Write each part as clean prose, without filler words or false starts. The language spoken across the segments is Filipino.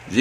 Z,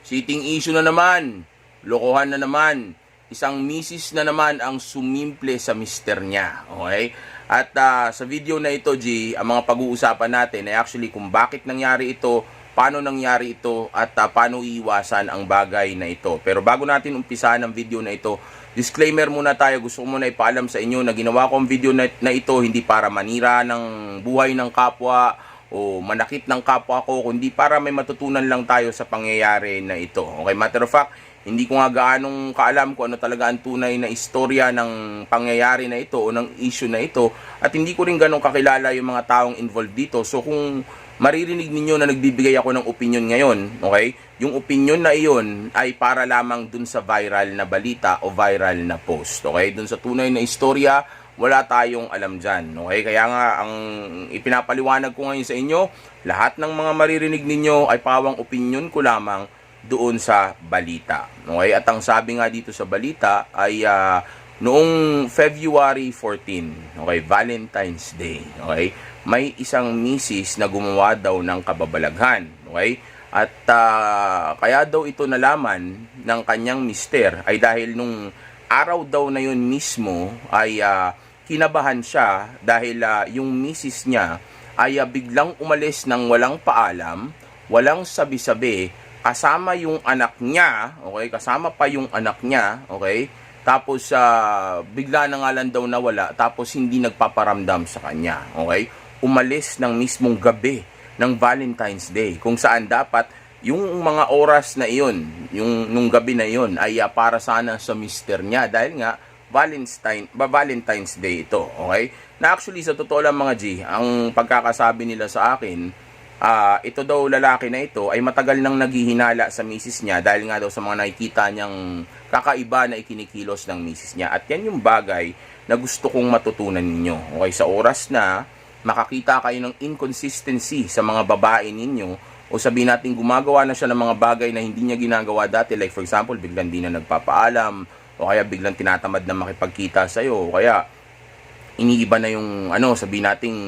cheating issue na naman. Lokohan na naman. Isang misis na naman ang sumimple sa mister niya. Okay? At sa video na ito, G, ang mga pag-uusapan natin ay actually kung bakit nangyari ito, paano nangyari ito, at paano iiwasan ang bagay na ito. Pero bago natin umpisahan ang video na ito, disclaimer muna tayo. Gusto ko muna ipaalam sa inyo na ginawa ko ang video na ito hindi para manira ng buhay ng kapwa o manakit ng kapwa ko, kundi para may matutunan lang tayo sa pangyayari na ito. Okay, matter of fact, hindi ko nga gaanong kaalam kung ano talaga ang tunay na istorya ng pangyayari na ito o ng issue na ito, at hindi ko rin ganong kakilala yung mga taong involved dito. So kung maririnig ninyo na nagbibigay ako ng opinion ngayon, okay, yung opinion na iyon ay para lamang dun sa viral na balita o viral na post. Okay, dun sa tunay na istorya, wala tayong alam dyan. Okay? Kaya nga, ang ipinapaliwanag ko ngayon sa inyo, lahat ng mga maririnig ninyo ay pawang opinion ko lamang doon sa balita. Okay? At ang sabi nga dito sa balita ay noong February 14, okay, Valentine's Day, okay, may isang misis na gumawa daw ng kababalaghan. Okay? At kaya daw ito nalaman ng kanyang mister ay dahil nung araw daw na yun mismo ay kinabahan siya dahil yung misis niya ay biglang umalis ng walang paalam, walang sabi-sabi, kasama yung anak niya, okay? Kasama pa yung anak niya, okay? Tapos bigla na nga lang daw nawala, tapos hindi nagpaparamdam sa kanya, okay? Umalis ng mismong gabi ng Valentine's Day, kung saan dapat yung mga oras na iyon, nung gabi na iyon ay para sana sa mister niya dahil nga Valentine's Day ito, okay? Na actually sa totoo lang mga G, ang pagkakasabi nila sa akin, ito daw lalaki na ito ay matagal nang naghihinala sa misis niya dahil nga daw sa mga nakikita niyang kakaiba na ikinikilos ng misis niya. At yan yung bagay na gusto kong matutunan ninyo, okay? Sa oras na makakita kayo ng inconsistency sa mga babae ninyo, o sabihin natin gumagawa na siya ng mga bagay na hindi niya ginagawa dati, like for example, biglang di na nagpapaalam, o kaya biglang tinatamad na makipagkita sa'yo, o kaya iniiba na yung sabihin nating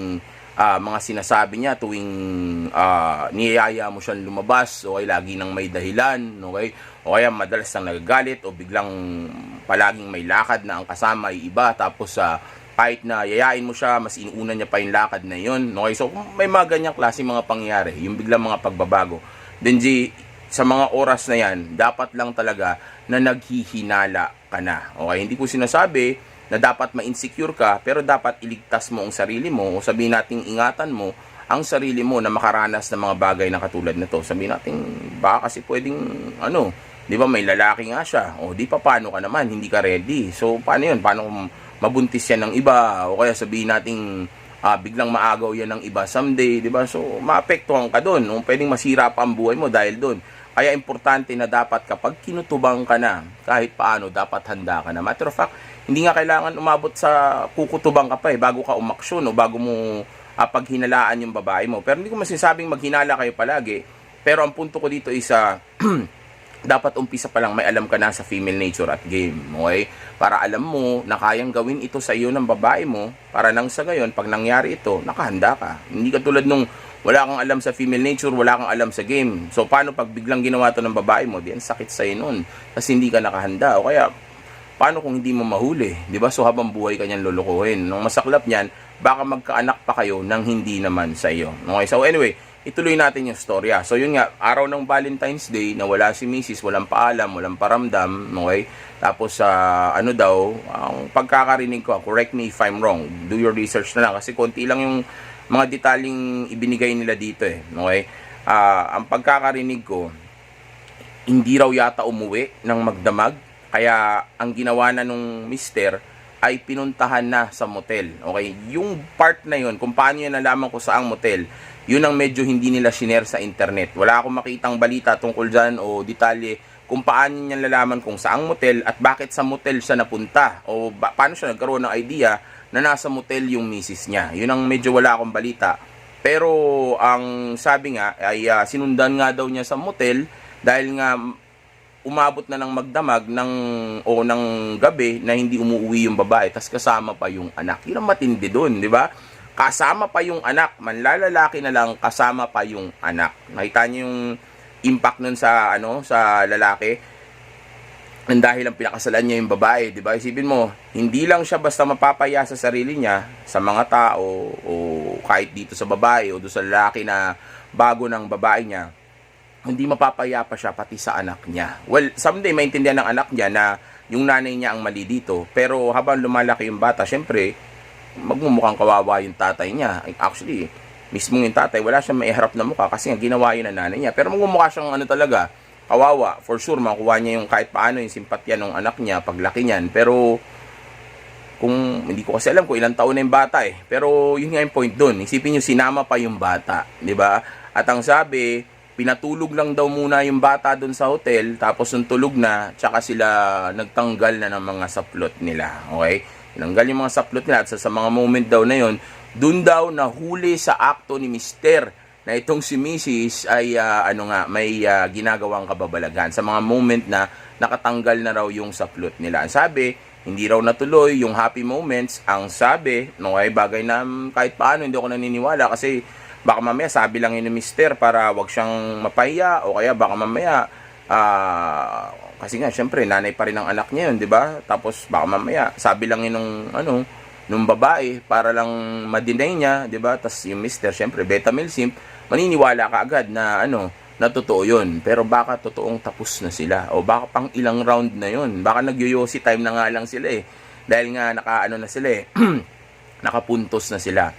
mga sinasabi niya tuwing niyayaya mo siyang lumabas, o kaya lagi nang may dahilan, okay? O kaya madalas nang nagagalit, o biglang palaging may lakad na ang kasama ay iba, tapos kahit na yayain mo siya, mas inuuna niya pa yung lakad na yun, okay? So may mga ganyang klase mga pangyayari, yung biglang mga pagbabago, then sa mga oras na yan, dapat lang talaga na naghihinala ka na. Okay? Hindi ko sinasabi na dapat ma-insecure ka, pero dapat iligtas mo ang sarili mo, o sabihin natin ingatan mo ang sarili mo na makaranas ng mga bagay na katulad na to. Sabihin natin, baka kasi pwedeng, di ba may lalaki nga siya, o di pa paano ka naman, hindi ka ready. So, paano yun? Paano kung mabuntis yan ng iba, o kaya sabihin natin, biglang maagaw yan ng iba someday, di ba? So, maapektuhan ka doon, o pwedeng masira pa ang buhay mo dahil doon. Kaya importante na dapat kapag kinutubang ka na, kahit paano, dapat handa ka na. Matter of fact, hindi nga kailangan umabot sa kukutubang ka pa bago ka umaksyon o bago mo paghinalaan yung babae mo. Pero hindi ko masasabing maghinala kayo palagi. Pero ang punto ko dito is dapat umpisa pa lang may alam ka na sa female nature at game. Okay? Para alam mo na kayang gawin ito sa iyo ng babae mo, para nang sa ngayon, pag nangyari ito, nakahanda ka. Hindi ka tulad nung wala kang alam sa female nature, wala kang alam sa game. So, paano pag biglang ginawa to ng babae mo? Di, ang sakit sa'yo nun. Kasi hindi ka nakahanda. O kaya, paano kung hindi mo mahuli? Di ba? So, habang buhay ka niyan lulukuhin. Nung masaklap niyan, baka magkaanak pa kayo nang hindi naman sa iyo. Okay? So, anyway, ituloy natin yung storya. So, yun nga, araw ng Valentine's Day, na wala si Mrs., walang paalam, walang paramdam, okay? Tapos, ang pagkakarinig ko, correct me if I'm wrong, do your research na lang, kasi konti lang yung mga detaling ibinigay nila dito okay? Ang pagkakarinig ko, hindi raw yata umuwi ng magdamag, kaya ang ginawa na nung mister ay pinuntahan na sa motel, okay? Yung part na yun, kung paano yun nalaman ko saang motel, yun ang medyo hindi nila shinare sa internet. Wala akong makitang balita tungkol dyan o detalye kung paano niya nalalaman kung saang motel at bakit sa motel siya napunta, o paano siya nagkaroon ng idea na nasa motel yung misis niya. Yun ang medyo wala akong balita. Pero ang sabi nga ay sinundan nga daw niya sa motel dahil nga umabot na ng magdamag ng gabi na hindi umuwi yung babae, tas kasama pa yung anak. Yun ang matindi doon, di ba? Kasama pa yung anak, manlalalaki na lang, kasama pa yung anak. Nakita niyo yung impact nun sa sa lalaki nang dahil ang pinakasalan niya yung babae, di ba? Isipin mo, hindi lang siya basta mapapaya sa sarili niya, sa mga tao, o kahit dito sa babae, o doon sa lalaki na bago ng babae niya, hindi mapapaya pa siya pati sa anak niya. Well, someday maintindihan ng anak niya na yung nanay niya ang mali dito, pero habang lumalaki yung bata, syempre, magmumukhang kawawa yung tatay niya. Actually, mismo yung tatay, wala siyang maiharap na mukha kasi nga ginawa yun ng nanay niya. Pero magmumukha siyang talaga, kawawa. For sure, makuha niya yung kahit paano yung simpatya ng anak niya paglaki niyan. Pero, hindi ko kasi alam kung ilang taon na yung bata eh. Pero, yun nga yung point dun. Isipin niyo, sinama pa yung bata. Di ba? At ang sabi, pinatulog lang daw muna yung bata dun sa hotel. Tapos, nung tulog na, tsaka sila nagtanggal na ng mga saplot nila. Okay? Tinanggal yung mga saplot nila. At sa mga moment daw na yun, dun daw nahuli sa akto ni Mister na itong si Mrs. ay may ginagawang kababalagan sa mga moment na nakatanggal na raw yung saplot nila. Ang sabi, hindi raw natuloy yung happy moments. Ang sabi, ay bagay na kahit paano hindi ako naniniwala kasi baka mamaya sabi lang yun ni Mister para wag siyang mapahiya o kaya baka mamaya kasi nga syempre nanay pa rin ang anak niya yun, di ba? Tapos baka mamaya sabi lang yun nung babae para lang ma-deny niya, 'di ba? Tas yung Mister, syempre beta male simp, maniniwala ka agad na na totoo 'yon. Pero baka totoong tapos na sila o baka pang ilang round na 'yon. Baka nagyoyosi time na nga lang sila eh. Dahil nga na sila eh. Nakapuntos na sila.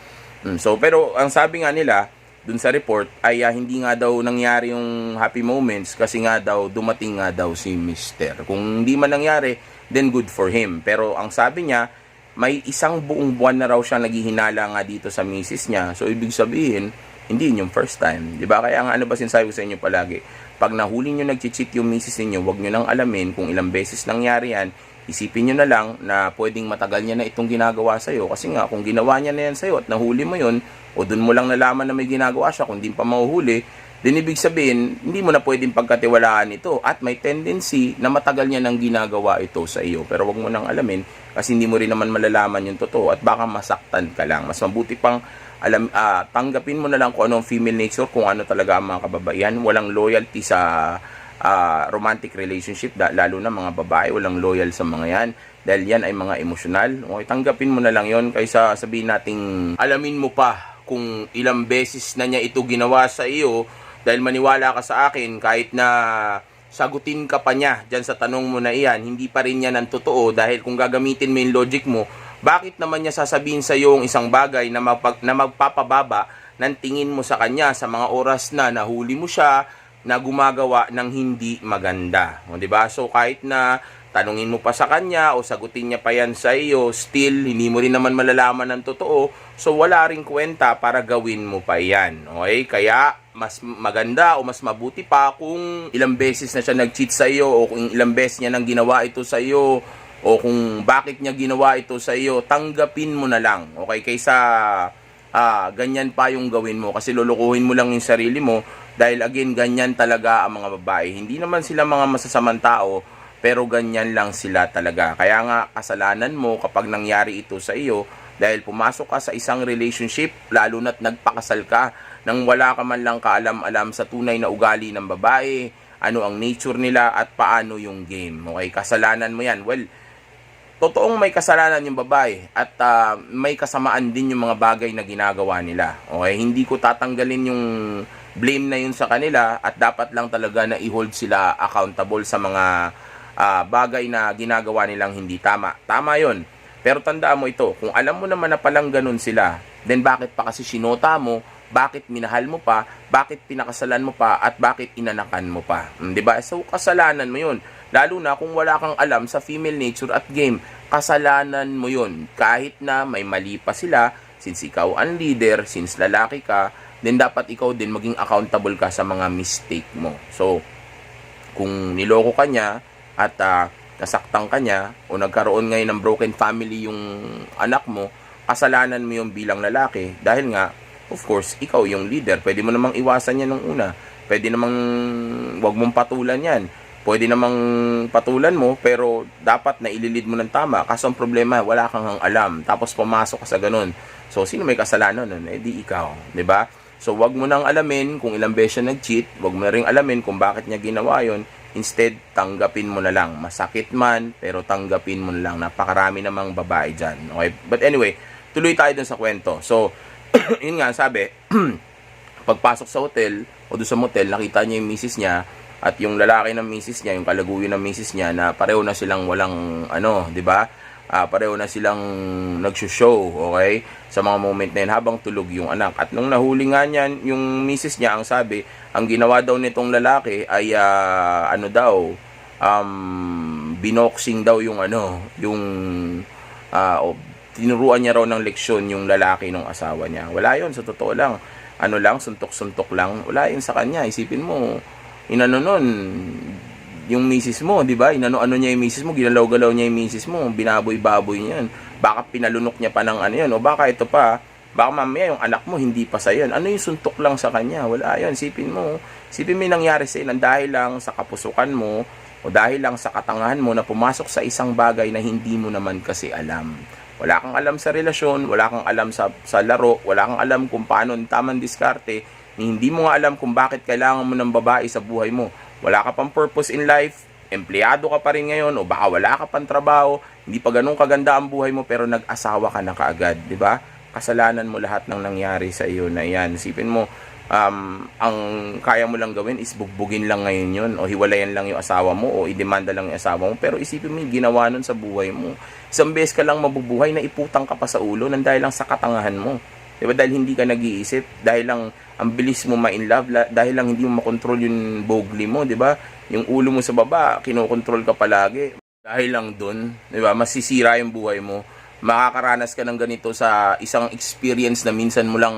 So pero ang sabi nga nila dun sa report ay hindi nga daw nangyari yung happy moments kasi nga daw dumating nga daw si Mister. Kung hindi man nangyari, then good for him. Pero ang sabi niya, may isang buong buwan na raw siya naghihinala nga dito sa misis niya. So, ibig sabihin, hindi yun yung first time. Diba? Kaya nga ba sinasabi ko sa inyo palagi, pag nahuli nyo nag-cheat yung misis ninyo, wag nyo nang alamin kung ilang beses nangyari yan. Isipin nyo na lang na pwedeng matagal niya na itong ginagawa sa'yo. Kasi nga, kung ginawa niya na yan sa'yo at nahuli mo yun, o dun mo lang nalaman na may ginagawa siya, kung di pa mahuhuli, then ibig sabihin, hindi mo na pwedeng pagkatiwalaan ito at may tendency na matagal niya nang ginagawa ito sa iyo. Pero wag mo nang alamin kasi hindi mo rin naman malalaman yung totoo at baka masaktan ka lang. Mas mabuti pang tanggapin mo na lang kung ano ang female nature, kung ano talaga ang mga kababaihan. Walang loyalty sa romantic relationship, lalo na mga babae, walang loyal sa mga yan. Dahil yan ay mga emosyonal. Okay, tanggapin mo na lang yon kaysa sabihin nating alamin mo pa kung ilang beses na niya ito ginawa sa iyo. Dahil maniwala ka sa akin, kahit na sagutin ka pa niya dyan sa tanong mo na iyan, hindi pa rin yan ang totoo. Dahil kung gagamitin mo yung logic mo, bakit naman niya sasabihin sa iyo ang isang bagay na magpapababa ng tingin mo sa kanya sa mga oras na nahuli mo siya na gumagawa ng hindi maganda? O, diba? So kahit na tanungin mo pa sa kanya o sagutin niya pa yan sa iyo, still hindi mo rin naman malalaman ng totoo. So wala ring kwenta para gawin mo pa yan. Okay? Kaya mas maganda o mas mabuti pa kung ilang beses na siya nag-cheat sa iyo o kung ilang beses niya nang ginawa ito sa iyo o kung bakit niya ginawa ito sa iyo, tanggapin mo na lang. Okay? Kaysa ganyan pa yung gawin mo kasi lulukuhin mo lang yung sarili mo dahil again, ganyan talaga ang mga babae. Hindi naman sila mga masasamang tao, pero ganyan lang sila talaga. Kaya nga, kasalanan mo kapag nangyari ito sa iyo dahil pumasok ka sa isang relationship, lalo na't nagpakasal ka, nang wala ka man lang kaalam-alam sa tunay na ugali ng babae, ano ang nature nila at paano yung game. Okay, kasalanan mo yan. Well, totoong may kasalanan yung babae at may kasamaan din yung mga bagay na ginagawa nila. Okay, hindi ko tatanggalin yung blame na yun sa kanila at dapat lang talaga na i-hold sila accountable sa mga bagay na ginagawa nilang hindi tama. Tama yun. Pero tandaan mo ito, kung alam mo naman na palang ganun sila, then bakit pa kasi sinota mo, bakit minahal mo pa, bakit pinakasalan mo pa, at bakit inanakan mo pa? Diba? So, kasalanan mo yun. Lalo na kung wala kang alam sa female nature at game, kasalanan mo yun. Kahit na may mali pa sila, since ikaw ang leader, since lalaki ka, then dapat ikaw din maging accountable ka sa mga mistake mo. So, kung niloko ka niya, at nasaktan ka niya, o nagkaroon ngayon ng broken family yung anak mo, kasalanan mo yung bilang lalaki. Dahil nga, of course, ikaw yung leader. Pwede mo namang iwasan yan nung una. Pwede namang wag mong patulan yan. Pwede namang patulan mo, pero dapat na ililid mo ng tama. Kaso ang problema, wala kang alam. Tapos pumasok ka sa ganun. So, sino may kasalanan nun? Eh, di ikaw. 'Di ba? So, wag mo nang alamin kung ilang beses siya nag-cheat, wag mo na rin alamin kung bakit niya ginawa yon. Instead, tanggapin mo na lang. Masakit man, pero tanggapin mo na lang. Napakarami namang babae dyan. Okay? But anyway, tuloy tayo dun sa kwento. So, yun nga, sabi, pagpasok sa hotel, o doon sa motel, nakita niya yung misis niya, at yung lalaki ng misis niya, yung kalaguyo ng misis niya, na pareho na silang walang, di ba? Pareho na silang nag-show, okay? Sa mga moment na yun, habang tulog yung anak. At nung nahuli nga niyan, yung misis niya, ang sabi, ang ginawa daw nitong lalaki ay, binoxing daw yung tinuruan niya raw ng leksyon yung lalaki ng asawa niya. Wala yon, sa totoo lang. Suntok-suntok lang. Wala yun sa kanya. Isipin mo, yung misis mo, di ba? Inano niya yung misis mo, ginalaw-galaw niya yung misis mo, binaboy-baboy niya yun. Baka pinalunok niya pa ng yun, o baka ito pa, baka mamaya yung anak mo hindi pa sa yun. Ano yung suntok lang sa kanya? Wala yun. Isipin mo yung nangyari sa ilan dahil lang sa kapusukan mo, o dahil lang sa katangahan mo na pumasok sa isang bagay na hindi mo naman kasi alam. Wala kang alam sa relasyon, wala kang alam sa laro, wala kang alam kung paano tamang diskarte, hindi mo nga alam kung bakit kailangan mo ng babae sa buhay mo. Wala ka pang purpose in life, empleyado ka pa rin ngayon, o baka wala ka pang trabaho, hindi pa ganun kaganda ang buhay mo, pero nag-asawa ka na kaagad, di ba? Kasalanan mo lahat ng nangyari sa iyo na yan. Isipin mo, ang kaya mo lang gawin is bugbugin lang ngayon yun, o hiwalayan lang yung asawa mo, o idemanda lang yung asawa mo, pero isipin mo yung ginawa nun sa buhay mo. Isang beses ka lang mabubuhay na iputang ka pa sa ulo nang dahil lang sa katangahan mo. Diba? Dahil hindi ka nag-iisip, dahil lang ang bilis mo ma-in love, dahil lang hindi mo makontrol yung bogli mo, diba? Yung ulo mo sa baba, kinokontrol ka palagi. Dahil lang dun, diba? Masisira yung buhay mo. Makakaranas ka ng ganito sa isang experience na minsan mo lang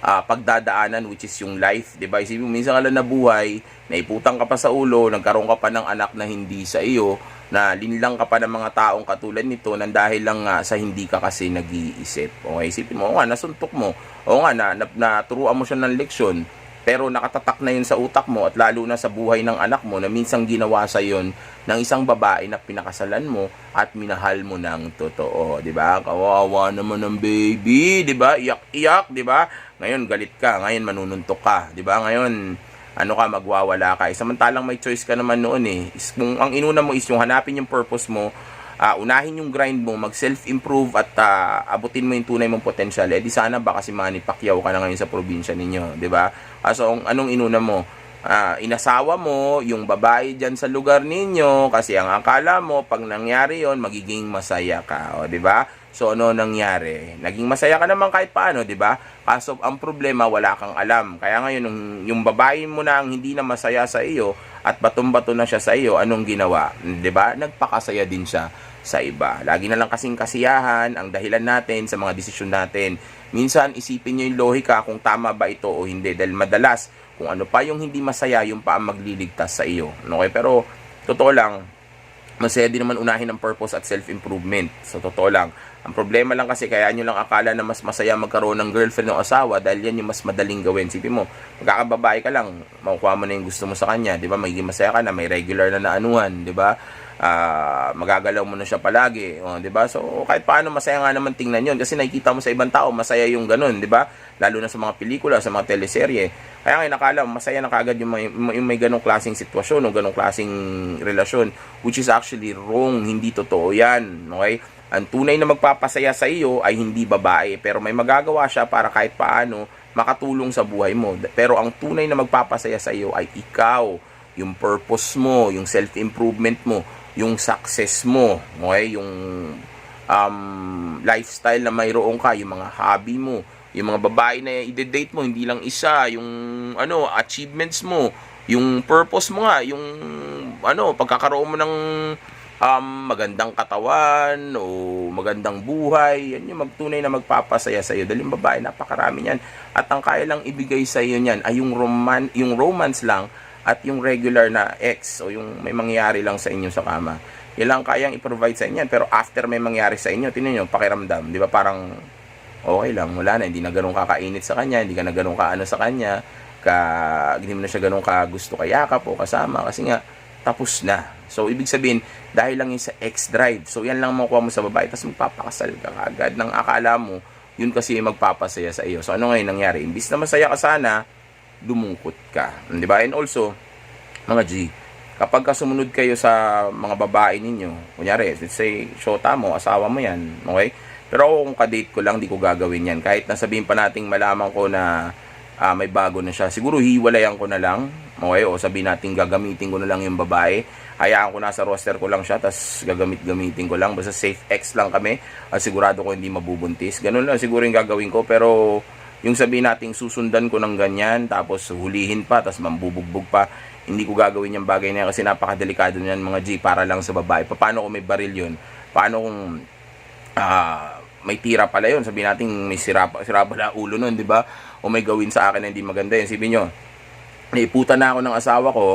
pagdadaanan, which is yung life, diba? Isipin mo, minsan ka lang nabuhay, naiputang ka pa sa ulo, nagkaroon ka pa ng anak na hindi sa iyo, na linlang ka pa ng mga taong katulad nito nang dahil lang sa hindi ka kasi nag-iisip. Okay, isipin mo, nasuntok mo. O nga, naturuan mo siya ng leksyon, pero nakatatak na yun sa utak mo, at lalo na sa buhay ng anak mo na minsang ginawa sa yun ng isang babae na pinakasalan mo at minahal mo ng totoo, di ba? Kawawa naman ng baby, di ba? Iyak-iyak, di ba? Ngayon galit ka, ngayon manununtok ka, di ba? Ngayon magwawala ka. Samantalang may choice ka naman noon kung ang inuna mo is yung hanapin yung purpose mo, unahin yung grind mo, mag-self-improve at abutin mo yung tunay mong potential. Di sana baka si Manny Pacquiao ka na ngayon sa probinsya ninyo, di ba? So, anong inuna mo? Inasawa mo yung babae dyan sa lugar ninyo kasi ang akala mo, pag nangyari yon magiging masaya ka. O, di ba? So, ano nangyari? Naging masaya ka naman kahit paano, di ba? Kaso, ang problema, wala kang alam. Kaya ngayon, yung babae mo na ang hindi na masaya sa iyo at batong-bato na siya sa iyo, anong ginawa? Di ba? Nagpakasaya din siya sa iba. Lagi na lang kasing kasiyahan ang dahilan natin sa mga desisyon natin. Minsan, isipin nyo yung lohika kung tama ba ito o hindi. Dahil madalas, kung ano pa yung hindi masaya, yung pa ang magliligtas sa iyo. Okay? Pero, totoo lang, masaya din naman unahin ang purpose at self-improvement. So, totoo lang. Ang problema lang kasi, kaya nyo lang akala na mas masaya magkaroon ng girlfriend o asawa dahil yan yung mas madaling gawin. Sipin mo, magkakababae ka lang, makukuha mo na yung gusto mo sa kanya, di ba? Magiging masaya ka na, may regular na naanuhan, di ba? Magagalaw mo na siya palagi, di ba? So, kahit paano masaya nga naman tingnan yon kasi nakikita mo sa ibang tao, masaya yung ganun, di ba? Lalo na sa mga pelikula, sa mga teleserye. Kaya ngayon, nakala mo, masaya na kagad yung may ganong klaseng sitwasyon o ganong klaseng relasyon, which is actually wrong, hindi totoo yan, okay? Ang tunay na magpapasaya sa iyo ay hindi babae, pero may magagawa siya para kahit paano makatulong sa buhay mo. Pero ang tunay na magpapasaya sa iyo ay ikaw, yung purpose mo, yung self-improvement mo, yung success mo, okay? Yung lifestyle na mayroon ka, yung mga hobby mo, yung mga babae na i-date mo, hindi lang isa, yung achievements mo, yung purpose mo nga, yung pagkakaroon mo ng magandang katawan o magandang buhay, yan yung magtunay na magpapasaya sa iyo. Dahil yung babae, napakarami niyan. At ang kaya lang ibigay sa iyo niyan ay yung romance lang at yung regular na ex o yung may mangyayari lang sa inyo sa kama. Yan lang kayang i-provide sa inyo. Pero after may mangyari sa inyo, tingnan nyo, pakiramdam. Di ba parang okay lang, wala na, hindi na ganun kakainit sa kanya, hindi ka na ganun kaano sa kanya, hindi mo na siya ganun ka gusto kayakap o kasama kasi nga, tapos na. So, ibig sabihin, dahil lang yun sa X-drive. So, yan lang makuha mo sa babae, tapos magpapakasal ka agad ng akala mo, yun kasi magpapasaya sa iyo. So ano ngayon nangyari? Imbis na masaya ka sana, lumungkot ka. Di ba? And also, mga G, kapag sumunod kayo sa mga babae ninyo, kunyari, let's say, shota mo, asawa mo yan, okay? Pero ako kung kadate ko lang, di ko gagawin yan. Kahit nasabihin pa nating malaman ko na may bago na siya, siguro hiwalayan ko na lang, okay? O sabihin natin gagamitin ko na lang yung babae. Hayaan ko nasa roster ko lang siya, tas gagamit-gamitin ko lang. Basta safe X lang kami, at sigurado ko hindi mabubuntis. Ganun lang siguro yung gagawin ko, pero yung sabihin nating susundan ko ng ganyan, tapos hulihin pa, tas mambubugbog pa, hindi ko gagawin yung bagay na yan kasi napakadelikado niyan mga G, para lang sa babae. Paano kung may baril yun? Paano kung may tira pala yun? Sabihin natin may sira pala ulo nun, di ba? O may gawin sa akin na hindi maganda yun. Sabihin nyo, naiputan na ako ng asawa ko,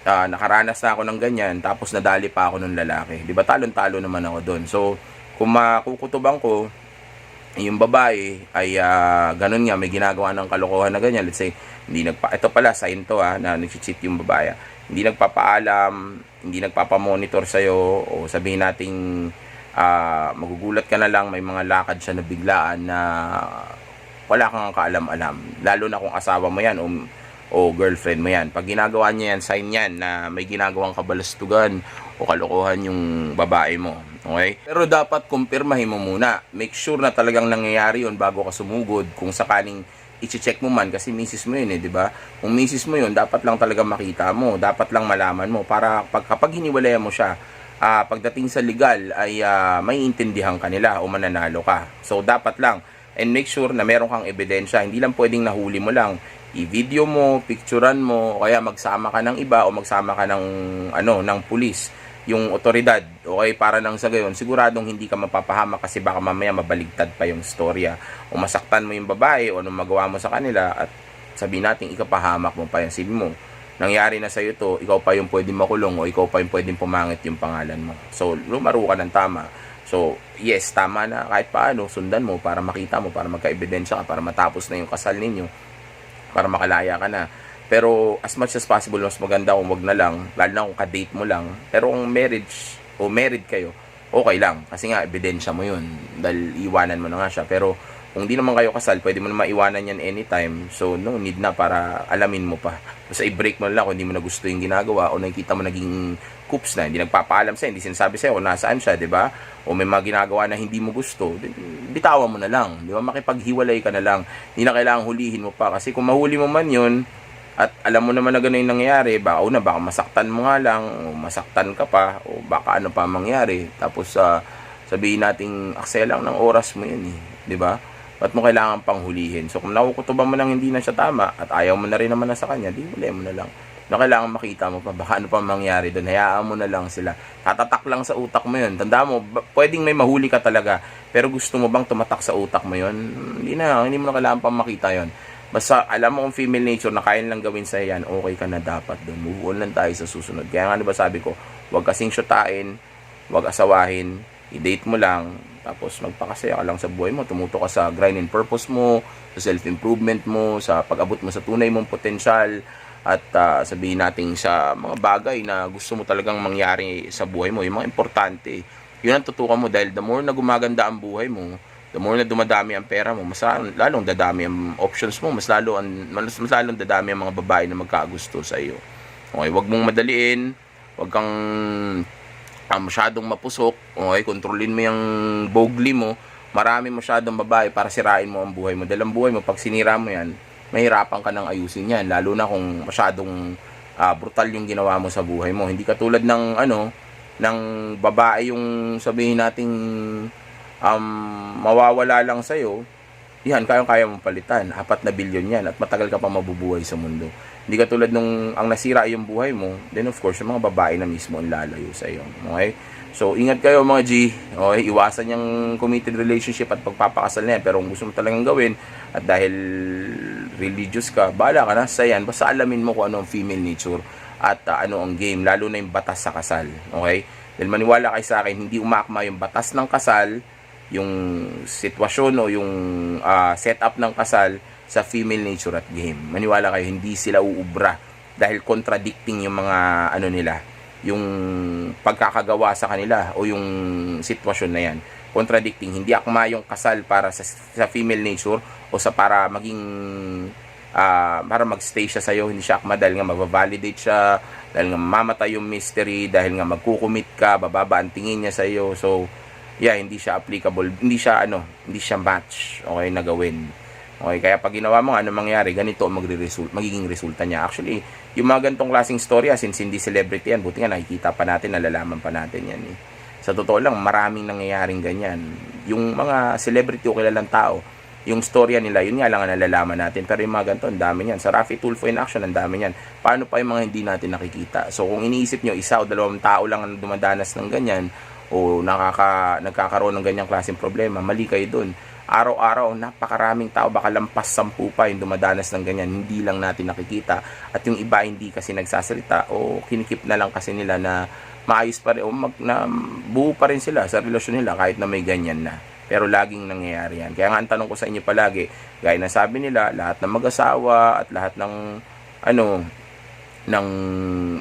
nakaranas na ako ng ganyan, tapos nadali pa ako ng lalaki. Di ba? Talon-talo naman ako doon. So, kung makukutuban ko, yung babae ay ganun nga, may ginagawa ng kalokohan na ganyan. Let's say, ito pala, sign to na nag-cheat yung babae. Hindi nagpapaalam, hindi nagpapamonitor sa'yo, o sabihin nating magugulat ka na lang, may mga lakad siya na biglaan na wala kang kaalam-alam. Lalo na kung asawa mo yan o girlfriend mo yan. Pag ginagawa niya yan, sign yan na may ginagawang kabalastugan o kalokohan yung babae mo. Okay? Pero dapat kumpirmahin mo muna. Make sure na talagang nangyayari yun bago ka sumugod. Kung sakaling i-check mo man, kasi misis mo yun di ba? Kung misis mo yun, dapat lang talaga makita mo. Dapat lang malaman mo. Para kapag hiniwalayan mo siya, pagdating sa legal ay may intindihan ka nila o mananalo ka. So dapat lang. And make sure na meron kang ebidensya. Hindi lang pwedeng nahuli mo lang. I-video mo, picturean mo, o kaya magsama ka ng iba o magsama ka ng pulis, yung otoridad, okay, para nang sa gayon siguradong hindi ka mapapahamak, kasi baka mamaya mabaligtad pa yung storya o masaktan mo yung babae o anong magawa mo sa kanila at sabihin natin ikapahamak mo pa yan. Sabi mo, nangyari na sa'yo to, ikaw pa yung pwedeng makulong o ikaw pa yung pwedeng pumangit yung pangalan mo. So lumaro ka ng tama. So yes, tama na kahit paano, sundan mo para makita mo, para magka-ebidensya ka, para matapos na yung kasal ninyo, para makalaya ka na. Pero as much as possible, mas maganda kung wag na lang, lalo na kung ka-date mo lang. Pero kung marriage o married kayo, okay lang. Kasi nga, ebidensya mo yun. Dahil iwanan mo na nga siya. Pero kung di naman kayo kasal, pwede mo na maiwanan yan anytime. So, no need na para alamin mo pa. Basta i-break mo lang kung hindi mo na gusto yung ginagawa o nakikita mo naging coops na, hindi nagpapaalam sa'yo, hindi sinasabi sa'yo kung nasaan siya, di ba? O may mga ginagawa na hindi mo gusto, bitawan mo na lang. Di ba? Makipaghiwalay ka na lang. Hindi na kailangang hulihin mo pa. Kasi kung mahuli mo man yun, at alam mo naman na gano'n yung nangyayari, baka baka masaktan mo nga lang, o masaktan ka pa, o baka ano pa mangyari. Tapos sabihin nating aksaya lang ng oras mo yun di ba? Ba't mo kailangan pang hulihin? So kung nakukutuban mo lang hindi na siya tama, at ayaw mo na rin naman na sa kanya, di huli mo na lang. Na kailangan makita mo pa, baka ano pa mangyari doon, hayaan mo na lang sila. Tatatak lang sa utak mo yun. Tanda mo, pwedeng may mahuli ka talaga, pero gusto mo bang tumatak sa utak mo yun? Hindi mo na kailangan pang makita yun. Basta alam mo kung female nature na kaya lang gawin sa yan, okay ka na dapat doon. Move on lang tayo sa susunod. Kaya nga diba sabi ko, huwag kasing syutain, huwag asawahin, i-date mo lang, tapos magpakasaya ka lang sa buhay mo, tumuto ka sa grind and purpose mo, sa self-improvement mo, sa pag-abot mo sa tunay mong potensyal, at sabihin natin sa mga bagay na gusto mo talagang mangyari sa buhay mo, yung mga importante. Yun ang tutukan mo, dahil the more na gumaganda ang buhay mo, the more na dumadami ang pera mo, mas lalong dadami ang options mo, mas lalong dadami ang mga babae na magkagusto sa iyo. Okay, wag mong madaliin, wag kang masyadong mapusok, okay, kontrolin mo yung bogli mo. Marami masyadong babae para sirain mo ang buhay mo. Dahil ang buhay mo, pag sinira mo yan, mahirapan ka ng ayusin yan, lalo na kung masyadong brutal yung ginawa mo sa buhay mo. Hindi katulad ng babae yung sabihin nating mawawala lang sa'yo, yan, kaya mong palitan. 4 na bilyon yan at matagal ka pa mabubuhay sa mundo. Hindi katulad nung ang nasira yung buhay mo, then of course, yung mga babae na mismo ang lalayo sa'yo. Okay? So, ingat kayo mga G. Okay? Iwasan yung committed relationship at pagpapakasal na yan. Pero kung gusto mo talagang gawin, at dahil religious ka, bahala ka na sa yan. Basta alamin mo kung ano ang female nature at ano ang game, lalo na yung batas sa kasal. Okay? Dahil maniwala kayo sa akin, hindi umakma yung batas ng kasal, yung sitwasyon o yung setup ng kasal sa female nature at game. Maniwala kayo, hindi sila uubra dahil contradicting yung mga nila, yung pagkakagawa sa kanila o yung sitwasyon na yan. contradicting. Hindi akma yung kasal para sa female nature o sa para maging para magstay siya sa'yo. Hindi siya akma dahil nga magva-validate siya, dahil nga mamamatay yung mystery, dahil nga magkukumit ka, bababa ang tingin niya sa'yo. So, yeah, hindi siya applicable, hindi siya match, okay, na gawin. Okay, kaya pag ginawa mo, ano mangyari, ganito magiging resulta niya. Actually, yung mga ganitong klaseng storya, since hindi celebrity yan, buti nga nakikita pa natin, nalalaman pa natin yan eh. Sa totoo lang, maraming nangyayaring ganyan. Yung mga celebrity o kilalang tao, yung storya nila, yun nga lang ang nalalaman natin. Pero yung mga ganito, ang dami yan. Sa Rafi Tulfo in Action, ang dami yan. Paano pa yung mga hindi natin nakikita? So, kung iniisip nyo, isa o dalawang tao lang ang dumadanas ng ganyan, o nagkakaroon ng ganyang klaseng problema, mali kayo dun. Araw-araw, napakaraming tao, baka lampas 10 pa yung dumadanas ng ganyan, hindi lang natin nakikita. At yung iba hindi kasi nagsasalita o kinikip na lang kasi nila na maayos pa rin o buo pa rin sila sa relasyon nila kahit na may ganyan na. Pero laging nangyayari yan. Kaya nga ang tanong ko sa inyo palagi, gaya na sabi nila, lahat ng mag-asawa at lahat ng ng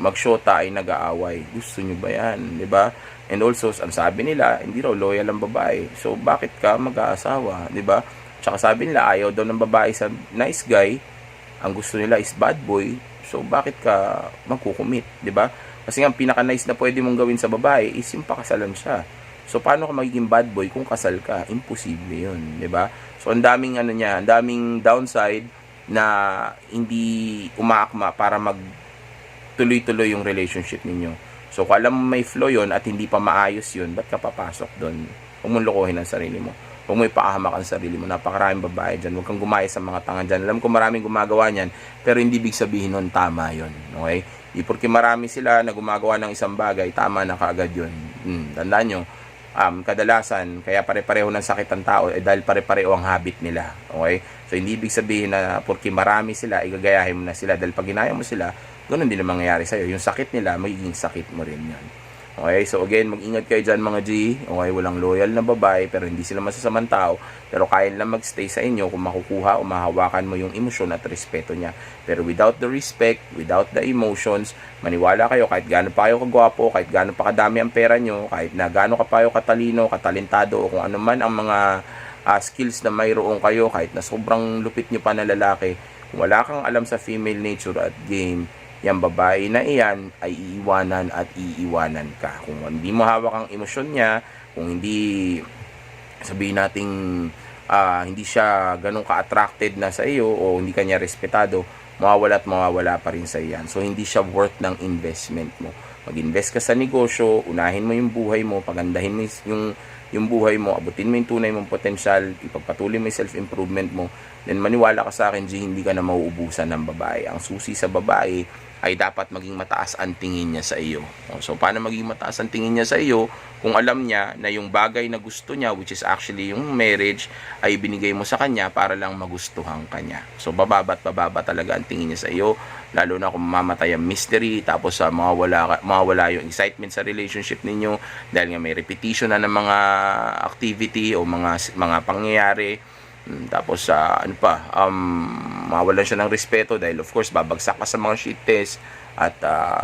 magsyota ay nag-aaway. Gusto nyo ba yan? 'Di ba? And also, ang sabi nila, hindi raw loyal ang babae. So, bakit ka mag-aasawa? 'Di ba? Tsaka sabi nila, ayaw daw ng babae sa nice guy. Ang gusto nila is bad boy. So, bakit ka magkukumit? 'Di ba? Kasi nga, pinaka-nice na pwede mong gawin sa babae is yung pakasalan siya. So, paano ka magiging bad boy kung kasal ka? Imposible yun. 'Di ba? So, ang daming ang daming downside na hindi umaakma para tuloy-tuloy yung relationship ninyo. So, kung alam mo may flow yun at hindi pa maayos yun, ba't ka papasok doon? Huwag mong lokohin ang sarili mo. Huwag mo ipahamak ang sarili mo. Napakaraming babae dyan. Huwag kang gumaya sa mga tanga dyan. Alam ko maraming gumagawa niyan, pero hindi big sabihin nun tama yun. Okay? Di porque marami sila na gumagawa ng isang bagay, tama na kaagad yun. Tandaan nyo, kadalasan, kaya pare-pareho ng sakit ang tao, dahil pare-pareho ang habit nila. Okay? So, hindi ibig sabihin na porque marami sila, igagayahin mo na sila. Dahil pag ginaya mo sila, ganun din ang mangyayari sa'yo. Yung sakit nila, magiging sakit mo rin yan. Okay, so again, mag-ingat kayo dyan mga G. Okay, walang loyal na babae, pero hindi sila masasamang tao. Pero kaya lang magstay sa inyo kung makukuha o mahawakan mo yung emosyon at respeto niya. Pero without the respect, without the emotions, maniwala kayo, kahit gaano pa kayo kagwapo, kahit gaano pa kadami ang pera nyo, kahit na gaano ka pa kayo katalino, katalentado, o kung ano man ang mga skills na mayroon kayo, kahit na sobrang lupit nyo pa na lalaki, kung wala kang alam sa female nature at game, yung babae na iyan ay iiwanan at iiwanan ka. Kung hindi mo hawak ang emosyon niya, kung hindi sabihin nating hindi siya ganun ka-attracted na sa iyo o hindi kanya respetado, mawawala at mawawala pa rin sa iyan. So, hindi siya worth ng investment mo. Mag-invest ka sa negosyo, unahin mo yung buhay mo, pagandahin mo yung buhay mo, abutin mo yung tunay mong potensyal, ipagpatuloy mo yung self-improvement mo, then maniwala ka sa akin, G, hindi ka na mauubusan ng babae. Ang susi sa babae ay dapat maging mataas ang tingin niya sa iyo. So, paano maging mataas ang tingin niya sa iyo? Kung alam niya na yung bagay na gusto niya, which is actually yung marriage, ay binigay mo sa kanya para lang magustuhan kanya. So, bababa talaga ang tingin niya sa iyo, lalo na kung mamamatay ang mystery, tapos mawawala yung excitement sa relationship ninyo, dahil nga may repetition na ng mga activity o mga pangyayari. Tapos mawalan siya ng respeto dahil of course babagsak ka sa mga shit test at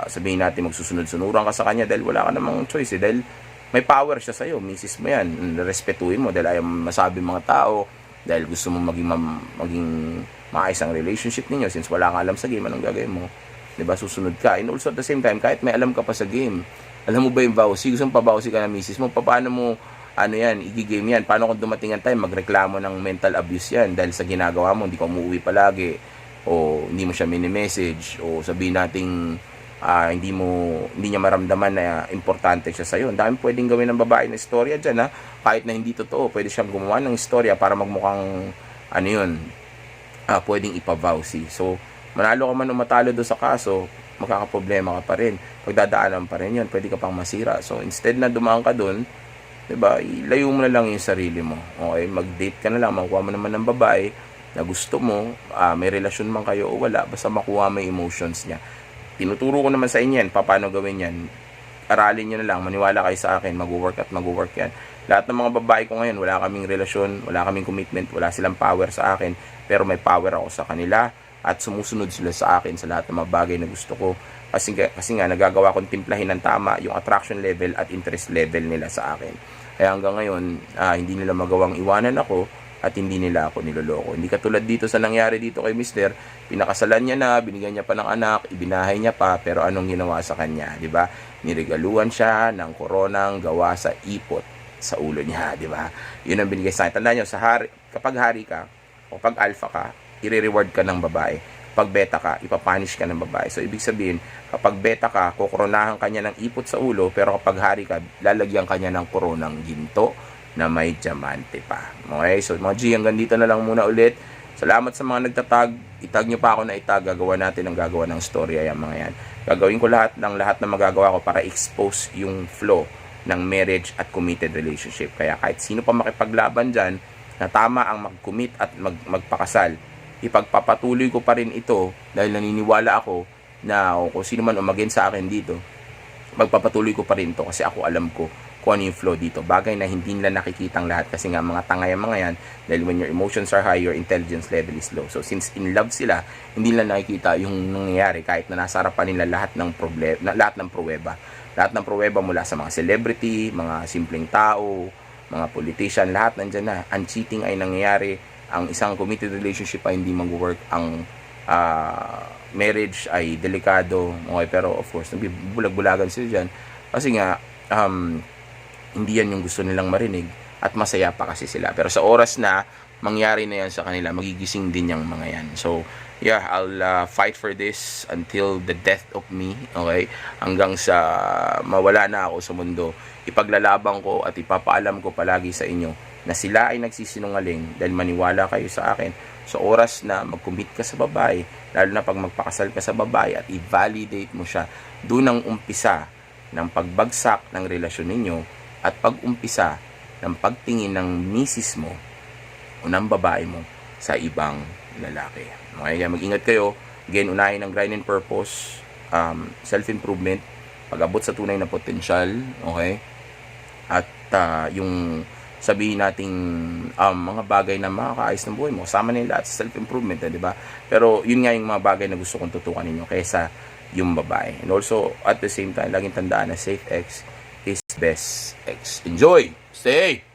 sabihin natin magsusunod-sunuran ka sa kanya dahil wala ka namang choice dahil may power siya sa'yo, misis mo yan, respetuhin mo dahil ayaw masabi mga tao, dahil gusto mo maging maayos ang relationship ninyo since wala kang alam sa game, anong gagawin mo? Diba, susunod ka. And also at the same time, kahit may alam ka pa sa game, alam mo ba yung vowsy, gusto mo pabawsi ka na misis mo, paano mo igigame yan? Paano kung dumating ang time, magreklamo ng mental abuse yan dahil sa ginagawa mo, hindi ka umuwi palagi, o hindi mo siya mini-message, o sabihin nating hindi niya maramdaman na importante siya sa'yo. Ang dami pwedeng gawin ng babae na istorya dyan, ha? Kahit na hindi totoo, pwede siyang gumawa ng istorya para magmukhang, pwedeng ipavowsy. So, manalo ka man o matalo doon sa kaso, magkakaproblema ka pa rin. Pagdadaanan pa rin yun, pwede ka pang masira. So, instead na dumaan ka doon, diba, ilayo mo na lang yung sarili mo. Okay, mag-date ka na lang, makuha mo naman ng babae na gusto mo, may relasyon man kayo o wala, basta makuha mo yung emotions niya. Tinuturo ko naman sa inyo yan, paano gawin yan. Aralin nyo na lang, maniwala kayo sa akin, mag-work yan. Lahat ng mga babae ko ngayon, wala kaming relasyon, wala kaming commitment, wala silang power sa akin, pero may power ako sa kanila at sumusunod sila sa akin sa lahat ng mga bagay na gusto ko. Kasi nga nagagawa kong timplahin ng tama yung attraction level at interest level nila sa akin. Kaya hanggang ngayon, hindi nila magawang iwanan ako at hindi nila ako niloloko. Hindi katulad dito sa nangyari dito kay Mister, pinakasalan niya na, binigyan niya pa ng anak, ibinahay niya pa, pero anong ginawa sa kanya, di ba? Niregaluhan siya ng koronang gawa sa ipot sa ulo niya, di ba? Yun ang binigay sa akin. Tandaan niyo, kapag hari ka, o pag alpha ka, i-reward ka ng babae. Pag beta ka, ipapunish ka ng babae. So, ibig sabihin, kapag beta ka, kukoronahan ka niya ng ipot sa ulo, pero kapag hari ka, lalagyan ka niya ng koronang ginto na may diamante pa. Okay? So, mga G, hanggang dito na lang muna ulit. Salamat sa mga nagtatag. Itag nyo pa ako na itag. Gagawa natin ang gagawa ng story. Ayan, mga yan. Gagawin ko lahat na magagawa ko para expose yung flow ng marriage at committed relationship. Kaya kahit sino pa makipaglaban dyan, na tama ang mag-commit at magpakasal, ipagpapatuloy ko pa rin ito dahil naniniwala ako na kung sino man umagin sa akin dito, magpapatuloy ko pa rin ito kasi ako alam ko kung ano yung flow dito. Bagay na hindi nila nakikitang lahat kasi nga mga tanga yung mga yan dahil when your emotions are high, your intelligence level is low. So since in love sila, hindi nila nakikita yung nangyayari kahit na nasa harapan nila lahat ng lahat ng pruweba. Lahat ng pruweba mula sa mga celebrity, mga simpleng tao, mga politician, lahat nandyan na. Ang cheating ay nangyayari, ang isang committed relationship ay hindi mag-work, ang marriage ay delikado, okay, pero of course, nagbulag-bulagan sila dyan kasi nga, hindi yan yung gusto nilang marinig at masaya pa kasi sila. Pero sa oras na mangyari na yan sa kanila, magigising din yung mga yan. So, yeah, I'll fight for this until the death of me, okay? Hanggang sa mawala na ako sa mundo. Ipaglalaban ko at ipapaalam ko palagi sa inyo na sila ay nagsisinungaling dahil maniwala kayo sa akin. Sa oras na mag-commit ka sa babae, lalo na pag magpakasal ka sa babae at i-validate mo siya, doon ang umpisa ng pagbagsak ng relasyon ninyo at pag-umpisa ng pagtingin ng misis mo o ng babae mo sa ibang lalaki. Okay, kaya mag-ingat kayo. Again, unahin ang grind and purpose, self-improvement, pag-abot sa tunay na potensyal, okay? At yung sabihin nating mga bagay na makakaayos ng buhay mo, kasama nila at self-improvement, di ba? Pero yun nga yung mga bagay na gusto kong tutukan ninyo kaysa yung babae. And also, at the same time, laging tandaan na safe X is best X. Enjoy! Stay!